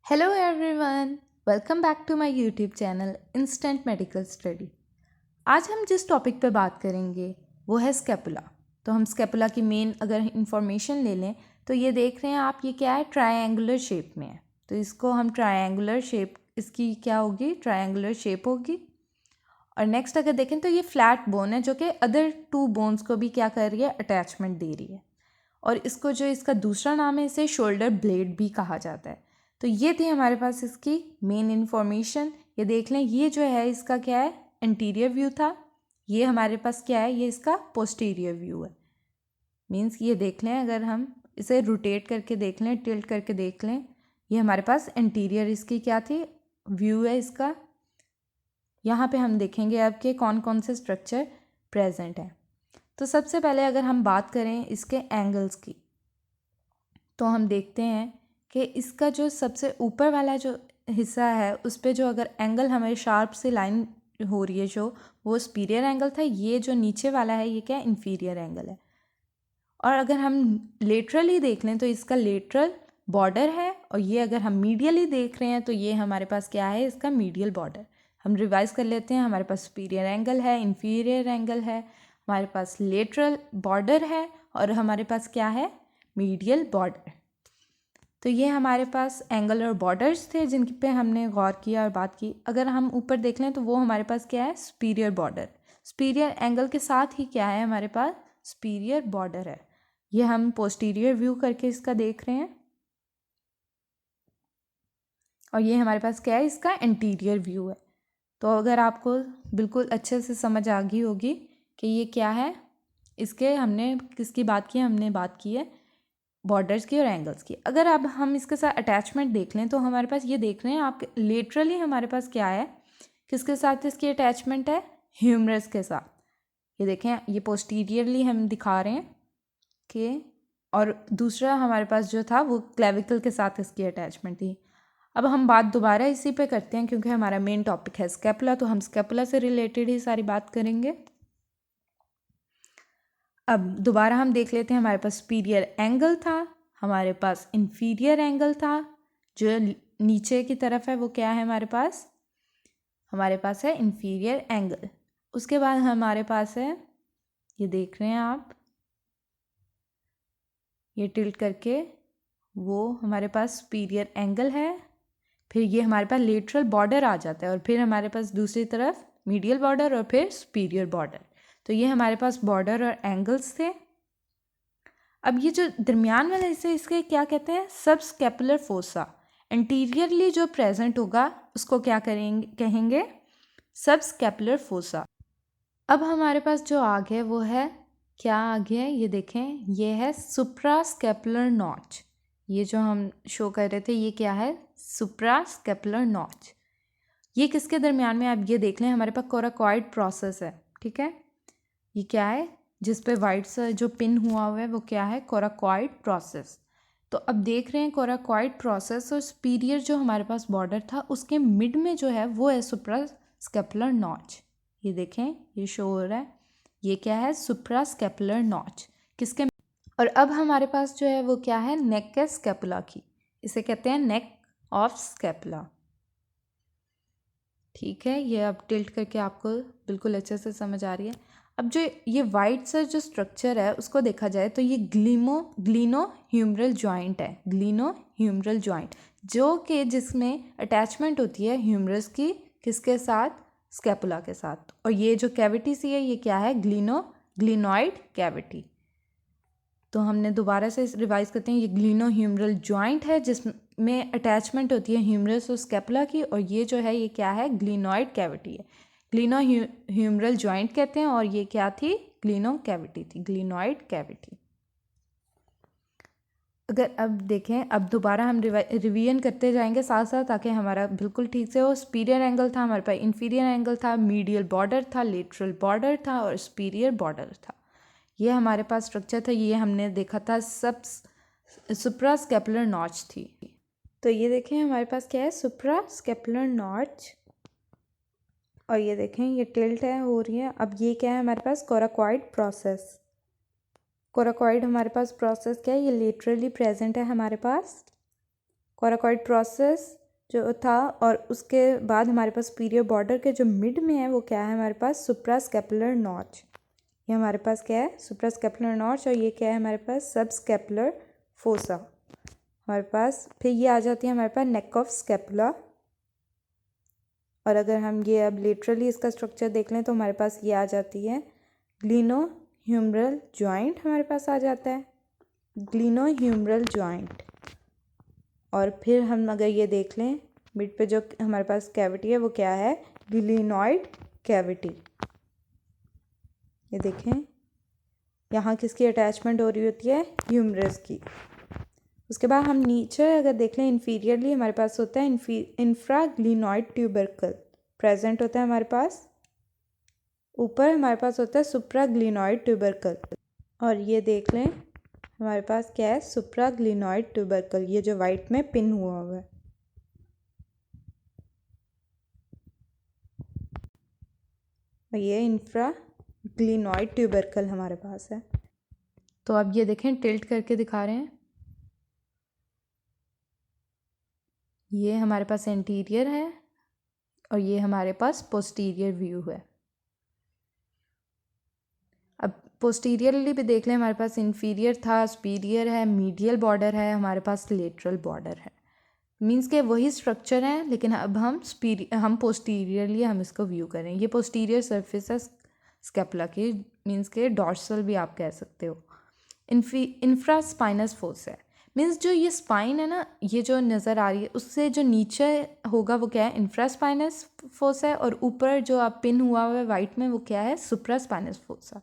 Hello everyone, welcome back to my YouTube channel instant medical study. आज हम जिस topic पे बात करेंगे वो है स्कैपुला। तो हम स्कैपुला की मेन अगर इंफॉर्मेशन ले लें तो ये देख रहे हैं आप, ये क्या है, ट्रायंगुलर शेप में है। तो इसको हम ट्रायंगुलर शेप, इसकी क्या होगी, ट्रायंगुलर शेप होगी। और नेक्स्ट अगर देखें तो ये फ्लैट बोन है जो कि अदर टू बोन्स को भी क्या कर रही है, अटैचमेंट दे रही है। और इसको जो इसका दूसरा नाम है, इसे शोल्डर ब्लेड भी कहा जाता है। तो ये थी हमारे पास इसकी मेन इन्फॉर्मेशन। ये देख लें, ये जो है इसका क्या है, एंटीरियर व्यू था। ये हमारे पास क्या है, ये इसका पोस्टीरियर व्यू है। मीन्स ये देख लें, अगर हम इसे रोटेट करके देख लें, टिल्ट करके देख लें, ये हमारे पास एंटीरियर इसकी क्या थी, व्यू है इसका। यहाँ पे हम देखेंगे अब के कौन कौन से स्ट्रक्चर प्रेजेंट हैं। तो सबसे पहले अगर हम बात करें इसके एंगल्स की, तो हम देखते हैं कि इसका जो सबसे ऊपर वाला जो हिस्सा है उस पर जो अगर एंगल हमारे शार्प से लाइन हो रही है जो, वो सुपीरियर एंगल था। ये जो नीचे वाला है ये क्या है, इन्फीरियर एंगल है। और अगर हम लेटरली देख लें तो इसका लेटरल बॉर्डर है, और ये अगर हम मीडियली देख रहे हैं तो ये हमारे पास क्या है, इसका मीडियल बॉर्डर। हम रिवाइज कर लेते हैं, हमारे पास सुपीरियर एंगल है, इन्फीरियर एंगल है, हमारे पास लेटरल बॉर्डर है, और हमारे पास क्या है, मीडियल बॉर्डर। तो ये हमारे पास एंगल और बॉर्डर्स थे जिन पे हमने गौर किया और बात की। अगर हम ऊपर देख लें तो वो हमारे पास क्या है, सुपीरियर बॉर्डर। सुपीरियर एंगल के साथ ही क्या है, हमारे पास सुपीरियर बॉर्डर है। ये हम पोस्टीरियर व्यू करके इसका देख रहे हैं। और ये हमारे पास क्या है, इसका एंटीरियर व्यू है। तो अगर आपको बिल्कुल अच्छे से समझ आ गई होगी कि ये क्या है, इसके हमने किसकी बात की, हमने बात की है बॉर्डर्स की और एंगल्स की। अगर अब हम इसके साथ अटैचमेंट देख लें तो हमारे पास ये देख रहे हैं आप, लेटरली हमारे पास क्या है, किसके साथ इसकी अटैचमेंट है, ह्यूमरस के साथ। ये देखें, ये पोस्टीरियरली हम दिखा रहे हैं कि, और दूसरा हमारे पास जो था वो क्लेविकल के साथ इसकी अटैचमेंट थी। अब हम बात दोबारा इसी पे करते हैं क्योंकि हमारा मेन टॉपिक है स्कैपुला, तो हम स्कैपुला से रिलेटेड ही सारी बात करेंगे। अब दोबारा हम देख लेते हैं, हमारे पास सुपीरियर एंगल था, हमारे पास इन्फीरियर एंगल था। जो नीचे की तरफ है वो क्या है, हमारे पास है इन्फीरियर एंगल। उसके बाद हमारे पास है, ये देख रहे हैं आप, ये टिल्ट करके, वो हमारे पास सुपीरियर एंगल है। फिर ये हमारे पास लेटरल बॉर्डर आ जाता है, और फिर हमारे पास दूसरी तरफ मीडियल बॉर्डर और फिर सुपीरियर बॉर्डर। तो ये हमारे पास बॉर्डर और एंगल्स थे। अब ये जो दरमियान वाला हिस्सा, इसके क्या कहते हैं, सब स्कैपुलर फोसा। एंटीरियरली जो प्रेजेंट होगा उसको क्या कहेंगे, सब स्कैपुलर फोसा। अब हमारे पास जो आगे है वो है, क्या आगे है, ये देखें, ये है सुप्रा स्कैपुलर नॉच। ये जो हम शो कर रहे थे ये क्या है, सुप्रा स्कैपुलर नॉच। ये किसके दरमियान में, आप ये देख लें, हमारे पास कोराकॉइड प्रोसेस है, ठीक है। ये क्या है, जिस पे वाइट सा जो पिन हुआ हुआ है वो क्या है, कोराकॉइड प्रोसेस। तो अब देख रहे हैं कोराकॉइड प्रोसेस, और सुपीरियर जो हमारे पास बॉर्डर था उसके मिड में जो है वो है सुप्रा स्कैपुलर नॉच। ये देखें, ये शो हो रहा है, ये क्या है, सुप्रा स्कैपुलर नॉच किसके। और अब हमारे पास जो है वो क्या है, नेक है स्कैपुला की, इसे कहते हैं नेक ऑफ स्कैपुला। ठीक है, ये अब टिल्ट करके आपको बिल्कुल अच्छे से समझ आ रही है। अब जो ये वाइट सा जो स्ट्रक्चर है उसको देखा जाए तो ये ग्लिनो ह्यूमरल जॉइंट है, ग्लिनो ह्यूमरल जॉइंट, जो कि जिसमें अटैचमेंट होती है ह्यूमरस की, किसके साथ, स्कैपुला के साथ। और ये जो कैविटी सी है ये क्या है, ग्लिनॉइड कैविटी। तो हमने दोबारा से रिवाइज करते हैं, ये ग्लिनो ह्यूमरल जॉइंट है जिसमें अटैचमेंट होती है ह्यूमरस और स्कैपुला की, और ये जो है ये क्या है, ग्लिनॉइड कैविटी है। ग्लिनो ह्यूमरल जॉइंट कहते हैं, और ये क्या थी, ग्लिनो कैविटी थी, ग्लिनॉइड कैविटी। अगर अब देखें, अब दोबारा हम रिवीजन करते जाएंगे साथ साथ ताकि हमारा बिल्कुल ठीक से हो। सुपीरियर एंगल था हमारे पास, इन्फीरियर एंगल था, मीडियल बॉर्डर था, लेटरल बॉर्डर था, और सुपीरियर बॉर्डर था। ये हमारे पास स्ट्रक्चर था, ये हमने देखा था, सब सुप्रा स्कैपुलर नॉच थी। तो ये देखें हमारे पास क्या है, सुप्रा स्कैपुलर नॉच, और ये देखें ये टिल्ट है हो रही है। अब ये क्या है हमारे पास, कोराकॉइड प्रोसेस। कोराकॉइड हमारे पास प्रोसेस क्या है, ये लेटरली प्रेजेंट है हमारे पास, कोराकॉइड प्रोसेस जो था, और उसके बाद हमारे पास सुपीरियर बॉर्डर के जो मिड में है वो क्या है हमारे पास, सुप्रास्कैपुलर नॉच। ये हमारे पास क्या है, सुप्रास्कैपुलर नॉच, और ये क्या है हमारे पास, सबस्कैपुलर फोसा हमारे पास। फिर ये आ जाती है हमारे पास नेक ऑफ स्कैपुला। और अगर हम ये अब लिटरली इसका स्ट्रक्चर देख लें तो हमारे पास ये आ जाती है ग्लिनो ह्यूमरल जॉइंट, हमारे पास आ जाता है ग्लिनो ह्यूमरल जॉइंट। और फिर हम अगर ये देख लें मिड पे जो हमारे पास कैविटी है वो क्या है, ग्लिनॉइड कैविटी। ये देखें यहाँ किसकी अटैचमेंट हो रही होती है, ह्यूमरस की। उसके बाद हम नीचे अगर देख लें इन्फीरियरली हमारे पास होता है इंफ्राग्लिनॉइड ट्यूबरकल प्रेजेंट होता है हमारे पास। ऊपर हमारे पास होता है सुप्राग्लिनॉइड ट्यूबरकल, और ये देख लें हमारे पास क्या है, सुप्राग्लिनॉइड ट्यूबरकल, ये जो वाइट में पिन हुआ हुआ है। और ये इंफ्राग्लिनॉइड ट्यूबरकल हमारे पास है। तो अब ये देखें टिल्ट करके दिखा रहे हैं, ये हमारे पास इंटीरियर है और ये हमारे पास पोस्टीरियर व्यू है। अब पोस्टीरियरली भी देख लें, हमारे पास इन्फीरियर था, सुपीरियर है, मीडियल बॉर्डर है, हमारे पास लेटरल बॉर्डर है। मींस के वही स्ट्रक्चर है, लेकिन अब हम पोस्टीरियरली हम इसको व्यू करें। ये पोस्टीरियर सरफेस है स्कैपुला की, मींस के डॉर्सल भी आप कह सकते हो। इंफ्रास्पाइनस फोर्स है, मींस जो ये स्पाइन है ना, ये जो नज़र आ रही है उससे जो नीचे होगा वो क्या है, इंफ्रास्पाइनस फोर्स है, और ऊपर जो आप पिन हुआ हुआ है वाइट में वो क्या है, सुप्रास्पाइनस फोर्स है।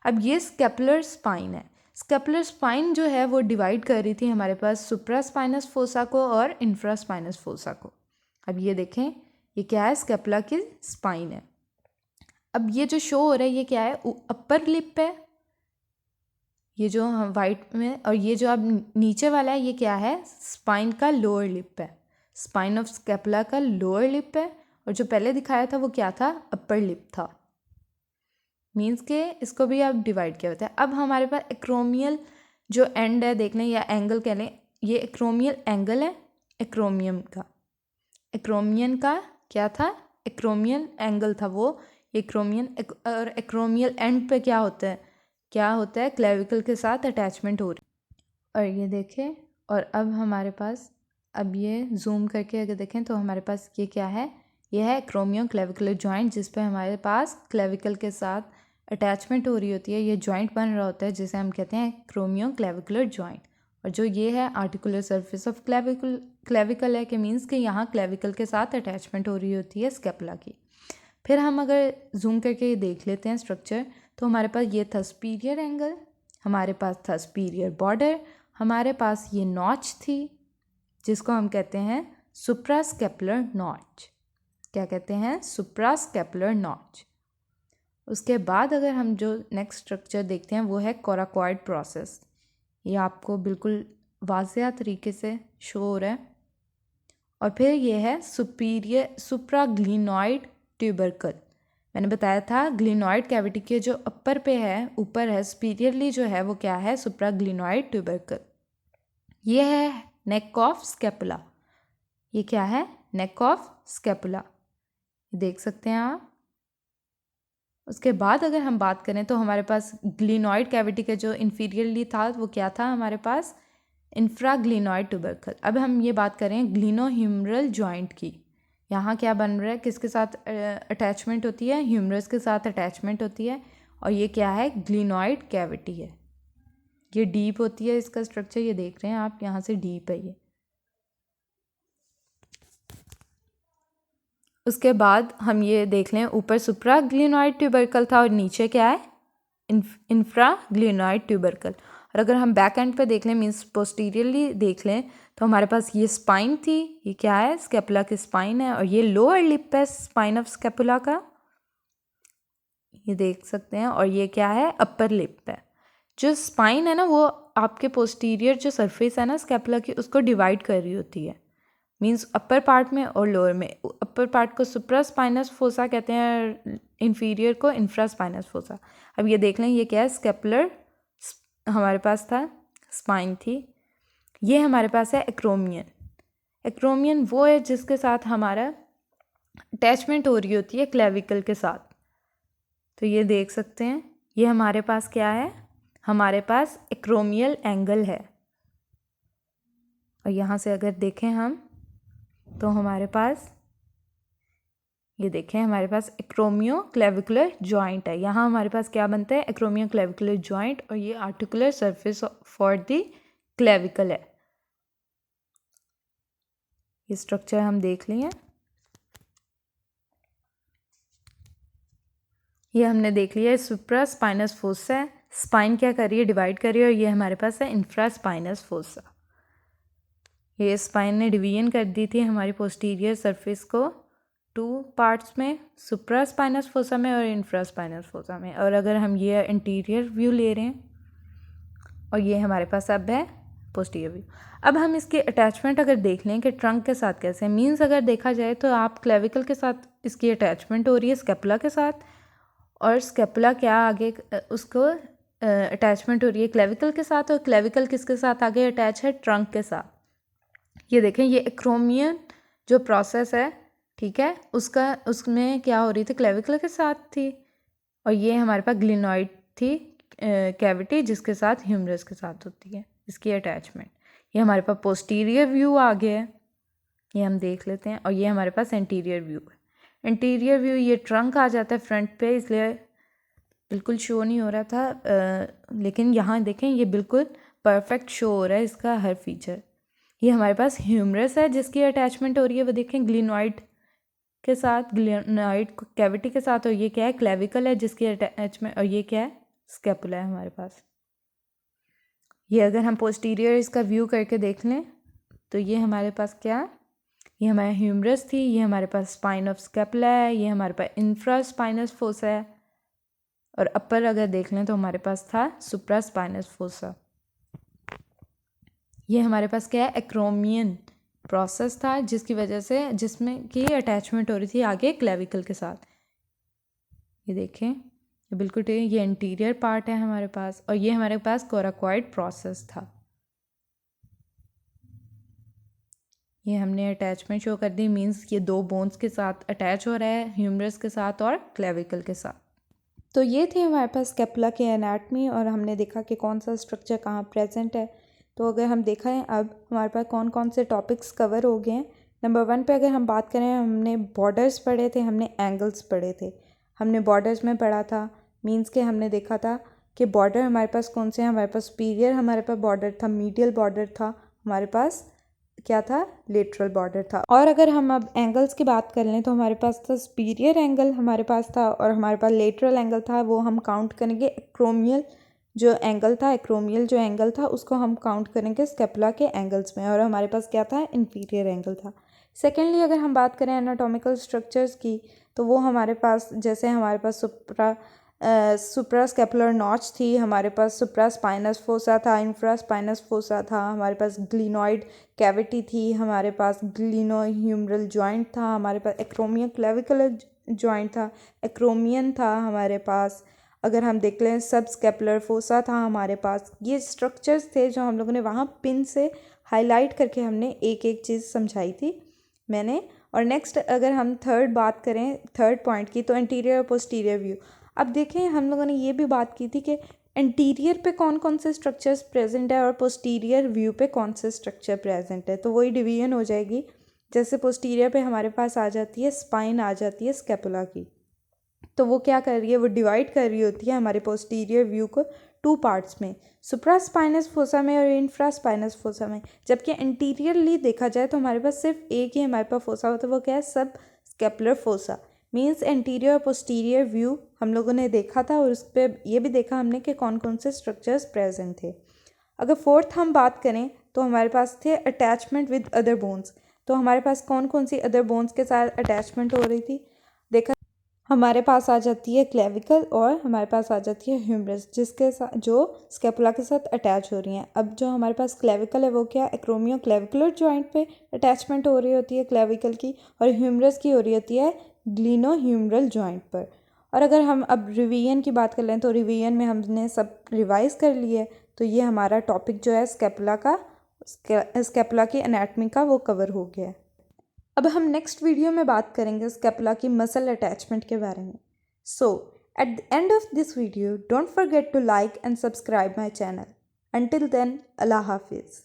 अब ये स्कैपुलर स्पाइन है, स्कैपुलर स्पाइन जो है वो डिवाइड कर रही थी हमारे पास सुप्रास्पाइनस फोसा को और इंफ्रास्पाइनस फोसा को। अब ये देखें ये क्या है, स्कैपुला की स्पाइन है। अब ये जो शो हो रहा है ये क्या है, अपर लिप है, ये जो हम वाइट में, और ये जो अब नीचे वाला है ये क्या है, स्पाइन का लोअर लिप है, स्पाइन ऑफ स्कैपुला का लोअर लिप है, और जो पहले दिखाया था वो क्या था, अपर लिप था। मीन्स के इसको भी आप डिवाइड किया होता है। अब हमारे पास एक्रोमियल जो एंड है देख लें, या एंगल कह लें, ये एक्रोमियल एंगल है एक्रोमियम का। एक्रोमियन का क्या था, एक्रोमियल एंगल था वो, एक्रोमियन। और एक्रोमियल एंड पे क्या होता है, क्लेविकल के साथ अटैचमेंट हो रही। और ये देखें, और अब हमारे पास, अब ये जूम करके अगर देखें तो हमारे पास ये क्या है, ये है एक्रोमियो क्लेविकुलर जॉइंट, जिस पे हमारे पास क्लेविकल के साथ अटैचमेंट हो रही होती है, ये जॉइंट बन रहा होता है जिसे हम कहते हैं एक्रोमियो क्लेविकुलर जॉइंट। और जो ये है आर्टिकुलर सरफेस ऑफ क्लेविकल है, कि मीन्स कि यहाँ क्लेविकल के साथ अटैचमेंट हो रही होती है स्कैपुला की। फिर हम अगर जूम करके ये देख लेते हैं स्ट्रक्चर, तो हमारे पास ये था सुपीरियर एंगल, हमारे पास था सुपीरियर बॉर्डर, हमारे पास ये नॉच थी जिसको हम कहते हैं सुप्रास्कैपुलर नॉच। क्या कहते हैं, सुप्रास्कैपुलर नॉच। उसके बाद अगर हम जो नेक्स्ट स्ट्रक्चर देखते हैं वो है कोराकॉइड प्रोसेस। ये आपको बिल्कुल वाज़ेह तरीके से शो हो रहा है। और फिर ये है सुप्राग्लिनॉइड ट्यूबरकल। मैंने बताया था ग्लिनॉइड कैविटी के जो अपर पे है, ऊपर है, सुपीरियरली जो है वो क्या है, सुप्राग्लिनॉइड ट्यूबरकल। ये है नेक ऑफ स्कैपुला, ये क्या है, नेक ऑफ स्कैपुला, देख सकते हैं आप। उसके बाद अगर हम बात करें तो हमारे पास ग्लिनॉइड कैविटी का जो इन्फीरियरली था वो क्या था, हमारे पास इंफ्राग्लिनॉइड ट्यूबरकल। अब हम ये बात करें ग्लिनोह्यूमरल जॉइंट की, यहाँ क्या बन रहा है, किसके साथ अटैचमेंट होती है, ह्यूमरस के साथ अटैचमेंट होती है, और ये क्या है, ग्लिनॉइड कैविटी है। ये डीप होती है इसका स्ट्रक्चर, ये देख रहे हैं आप, यहाँ से डीप है ये। उसके बाद हम ये देख लें, ऊपर सुप्राग्लिनॉइड ट्यूबरकल था और नीचे क्या है, इंफ्राग्लिनॉइड ट्यूबरकल। और अगर हम बैक एंड पे देख लें, मीन्स पोस्टीरियरली देख लें, तो हमारे पास ये स्पाइन थी, ये क्या है, स्कैपुला की स्पाइन है, और ये लोअर लिप है स्पाइन ऑफ स्कैपुला का, ये देख सकते हैं। और ये क्या है, अपर लिप है। जो स्पाइन है ना वो आपके पोस्टीरियर जो सरफेस है ना स्कैपुला की, उसको डिवाइड कर रही होती है, मीन्स अपर पार्ट में और लोअर में। अपर पार्ट को सुप्रास्पाइनस फोसा कहते हैं, इन्फीरियर को इंफ्रास्पाइनस फोसा। अब ये देख लें, ये क्या है, स्कैपुलर हमारे पास था, स्पाइन थी। ये हमारे पास है एक्रोमियन, एक्रोमियन वो है जिसके साथ हमारा अटैचमेंट हो रही होती है क्लेविकल के साथ। तो ये देख सकते हैं, ये हमारे पास क्या है, हमारे पास एक्रोमियल एंगल है। और यहाँ से अगर देखें हम तो हमारे पास ये देखें, हमारे पास एक्रोमियो क्लेविकुलर जॉइंट है। यहाँ हमारे पास क्या बनता है, एक्रोमियो क्लेविकुलर जॉइंट, और ये articular surface for the clavicle है। ये स्ट्रक्चर हम देख लिए, ये हमने देख लिया है। सुप्रा स्पाइनस फोसा है, स्पाइन क्या कर रही है, डिवाइड कर रही है, और ये हमारे पास है इंफ्रा स्पाइनस फोसा। ये स्पाइन ने डिवीजन कर दी थी हमारी पोस्टीरियर सरफेस को 2 पार्ट्स में, सुप्रा स्पाइनस फोसा में और इंफ्रा स्पाइनस फोसा में। और अगर हम ये इंटीरियर व्यू ले रहे हैं, और ये हमारे पास अब है पोस्टीरियर व्यू। अब हम इसकी अटैचमेंट अगर देख लें कि ट्रंक के साथ कैसे, मीन्स अगर देखा जाए तो आप क्लेविकल के साथ इसकी अटैचमेंट हो रही है स्केपुला के साथ, और स्केपुला क्या आगे उसको अटैचमेंट हो रही है क्लेविकल के साथ, और क्लेविकल किसके साथ आगे अटैच है, ट्रंक के साथ। ये देखें, ये एक्रोमियन जो प्रोसेस है, ठीक है, उसमें क्या हो रही थी, क्लेविकल के साथ थी, और ये हमारे पास ग्लिनॉइड थी कैविटी जिसके साथ ह्यूमरस के साथ होती है इसकी अटैचमेंट। ये हमारे पास पोस्टीरियर व्यू आ गया है, ये हम देख लेते हैं, और ये हमारे पास एंटीरियर व्यू है। इंटीरियर व्यू, ये ट्रंक आ जाता है फ्रंट पे, इसलिए बिल्कुल शो नहीं हो रहा था, लेकिन यहाँ देखें ये बिल्कुल परफेक्ट शो हो रहा है इसका हर फीचर। ये हमारे पास ह्यूमरस है जिसकी अटैचमेंट हो रही है, वो देखें ग्लिनॉइड के साथ, ग्लिनॉइड कैविटी के साथ, और ये क्या है, क्लेविकल है जिसकी अटैचमेंट, और ये क्या है, स्केपुला है हमारे पास। ये अगर हम पोस्टीरियर इसका व्यू करके देख लें तो ये हमारे पास क्या है, ये हमारा ह्यूमरस थी, ये हमारे पास स्पाइन ऑफ स्केपुला है, ये हमारे पास इंफ्रा स्पाइनस फोसा है, और अपर अगर देख लें तो हमारे पास था सुप्रा स्पाइनस फोसा। ये हमारे पास क्या है, एक्रोमियन प्रोसेस था जिसकी वजह से, जिसमें की अटैचमेंट हो रही थी आगे क्लेविकल के साथ। ये देखें, ये बिल्कुल ठीक, ये इंटीरियर पार्ट है हमारे पास, और ये हमारे पास कोराकॉइड प्रोसेस था। ये हमने अटैचमेंट शो कर दी, मींस ये 2 बोन्स के साथ अटैच हो रहा है, ह्यूमरस के साथ और क्लेविकल के साथ। तो ये थी हमारे पास स्केपुला की एनाटमी, और हमने देखा कि कौन सा स्ट्रक्चर कहाँ प्रेजेंट है। तो अगर हम देखा है अब हमारे पास कौन कौन से टॉपिक्स कवर हो गए हैं। नंबर 1 पे अगर हम बात करें, हमने बॉर्डर्स पढ़े थे, हमने एंगल्स पढ़े थे। हमने बॉर्डर्स में पढ़ा था, मींस के हमने देखा था कि बॉर्डर हमारे पास कौन से हैं। हमारे पास सुपीरियर हमारे पास बॉर्डर था, मीडियल बॉर्डर था, हमारे पास क्या था, लेटरल बॉर्डर था। और अगर हम अब एंगल्स की बात कर लें तो हमारे पास था सुपीरियर एंगल हमारे पास था, और हमारे पास लेटरल एंगल था, वो हम काउंट करेंगे एक्रोमियल जो एंगल था, एक्रोमियल जो एंगल था उसको हम काउंट करेंगे स्केपुला के एंगल्स में। और हमारे पास क्या था, इंफीरियर एंगल था। सेकेंडली अगर हम बात करें एनाटॉमिकल स्ट्रक्चर्स की, तो वो हमारे पास, जैसे हमारे पास सुप्रा स्केपुलर नॉच थी, हमारे पास सुप्रा स्पाइनस फोसा था, इंफ्रा स्पाइनस फोसा था, हमारे पास ग्लिनॉइड कैविटी थी, हमारे पास ग्लिनो ह्यूमरल जॉइंट था, हमारे पास एक्रोमियो क्लेविकुलर जॉइंट था, एक्रोमियन था हमारे पास। अगर हम देख लें सब स्केपुलर फोसा था हमारे पास। ये स्ट्रक्चर्स थे जो हम लोगों ने वहाँ पिन से हाईलाइट करके हमने एक एक चीज़ समझाई थी मैंने। और नेक्स्ट अगर हम थर्ड बात करें, थर्ड पॉइंट की, तो इंटीरियर और पोस्टीरियर व्यू। अब देखें, हम लोगों ने ये भी बात की थी कि इंटीरियर पे कौन कौन से स्ट्रक्चर्स प्रेजेंट है और पोस्टीरियर व्यू पे कौन से स्ट्रक्चर प्रेजेंट है, तो वही डिवीजन हो जाएगी। जैसे पोस्टीरियर पे हमारे पास आ जाती है स्पाइन, आ जाती है स्केपुला की, तो वो क्या कर रही है, वो डिवाइड कर रही होती है हमारे पोस्टीरियर व्यू को 2 पार्ट्स में, सुप्रा स्पाइनस फोसा में और इंफ्रा स्पाइनस फोसा में। जबकि इंटीरियरली देखा जाए तो हमारे पास सिर्फ एक ही हमारे पास फोसा होता है, वो क्या है, सब स्केपुलर फोसा। मीन्स इंटीरियर और पोस्टीरियर व्यू हम लोगों ने देखा था, और उस पर ये भी देखा हमने कि कौन कौन से स्ट्रक्चर्स प्रेजेंट थे। अगर फोर्थ हम बात करें तो हमारे पास थे अटैचमेंट विद अदर बोन्स। तो हमारे पास कौन कौन सी अदर बोन्स के साथ अटैचमेंट हो रही थी, देखा हमारे पास आ जाती है क्लेविकल, और हमारे पास आ जाती है ह्यूमरस, जिसके साथ जो स्केपुला के साथ अटैच हो रही हैं। अब जो हमारे पास क्लेविकल है वो क्या, एक्रोमियो क्लेविकुलर जॉइंट पे अटैचमेंट हो रही होती है क्लेविकल की, और ह्यूमरस की हो रही होती है ग्लिनो ह्यूमरल जॉइंट पर। और अगर हम अब रिवीजन की बात कर लें तो रिवीजन में हमने सब रिवाइज कर लिए। तो ये हमारा टॉपिक जो है स्केपुला का स्कैपुला की एनाटमी का वो कवर हो गया है। अब हम नेक्स्ट वीडियो में बात करेंगे स्कैपुला की मसल अटैचमेंट के बारे में। So at the end of this video don't forget to like and subscribe my channel. Until then, Allah Hafiz.